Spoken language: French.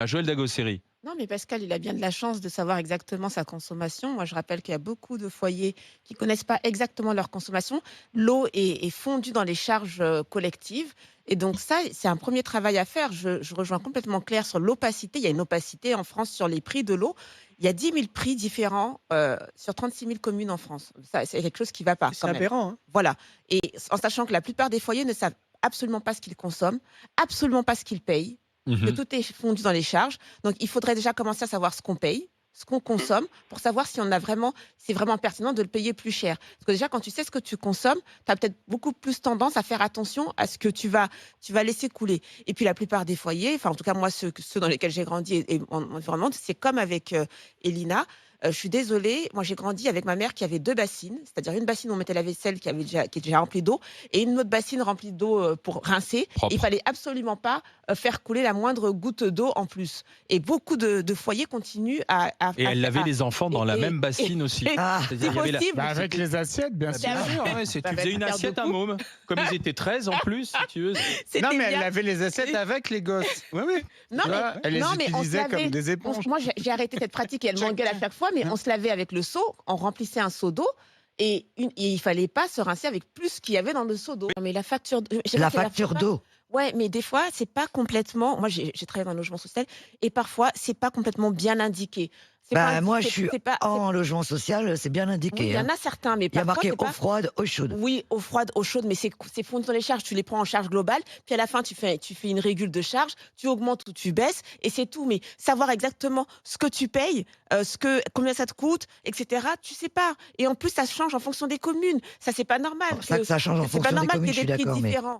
À Joël Dagosseri. Non, mais Pascal, il a bien de la chance de savoir exactement sa consommation. Moi, je rappelle qu'il y a beaucoup de foyers qui connaissent pas exactement leur consommation. L'eau est fondue dans les charges collectives. Et donc ça, c'est un premier travail à faire. Je rejoins complètement Claire sur l'opacité. Il y a une opacité en France sur les prix de l'eau. Il y a 10 000 prix différents sur 36 000 communes en France. Ça, c'est quelque chose qui ne va pas C'est quand même. aberrant, hein. Voilà. Et en sachant que la plupart des foyers ne savent absolument pas ce qu'ils consomment, absolument pas ce qu'ils payent, que Mmh. tout est fondu dans les charges. Donc, il faudrait déjà commencer à savoir ce qu'on paye, ce qu'on consomme, pour savoir si on a vraiment, c'est vraiment pertinent de le payer plus cher. Parce que déjà, quand tu sais ce que tu consommes, tu as peut-être beaucoup plus tendance à faire attention à ce que tu vas laisser couler. Et puis, la plupart des foyers, enfin, en tout cas, moi, ceux dans lesquels j'ai grandi et mon environnement, c'est comme avec Elina. Je suis désolée, moi j'ai grandi avec ma mère qui avait deux bassines, c'est-à-dire une bassine où on mettait la vaisselle qui est déjà remplie d'eau et une autre bassine remplie d'eau pour rincer. Et il Propre. fallait absolument pas faire couler la moindre goutte d'eau en plus. Et beaucoup de foyers continuent Et elle lavait les enfants dans la même et bassine aussi. Ah, C'est-à-dire, c'est il y avait la possible. Bah, avec les assiettes, bien bah, sûr. bien sûr, ouais, c'est Bah, tu bah, faisais ça une perd assiette, un beaucoup. môme. Comme ils étaient 13 en plus, si tu veux. Non, C'était mais elle bien. lavait les assiettes avec les gosses. Oui, oui. Non, Tu mais, vois, elle les non, mais on se utilisait comme lavait. des éponges. Moi, j'ai arrêté cette pratique et elle m'engueule à chaque fois, mais Hein. on se lavait avec le seau, on remplissait un seau d'eau et il fallait pas se rincer avec plus qu'il y avait dans le seau d'eau. Non, mais la facture, je sais pas la si c'est facture pas. d'eau. Ouais, mais des fois, c'est pas complètement. Moi, j'ai travaillé dans le logement social et parfois, c'est pas complètement bien indiqué. C'est pas, Bah, moi, je suis c'est pas. en logement social, c'est bien Oui, il indiqué, y en hein. a certains, mais Il y a parfois, marqué c'est eau pas. froide, eau chaude. Oui, eau froide, eau chaude, mais c'est fondu dans les charges. Tu les prends en charge globale, puis à la fin, tu fais une régule de charge, tu augmentes ou tu baisses, et c'est tout. Mais savoir exactement ce que tu payes, combien ça te coûte, etc., tu sais pas. Et en plus, ça change en fonction des communes. Ça, c'est pas normal C'est ça que ça change en c'est pas fonction des normal communes, qu'il je y ait suis des prix d'accord, mais différents.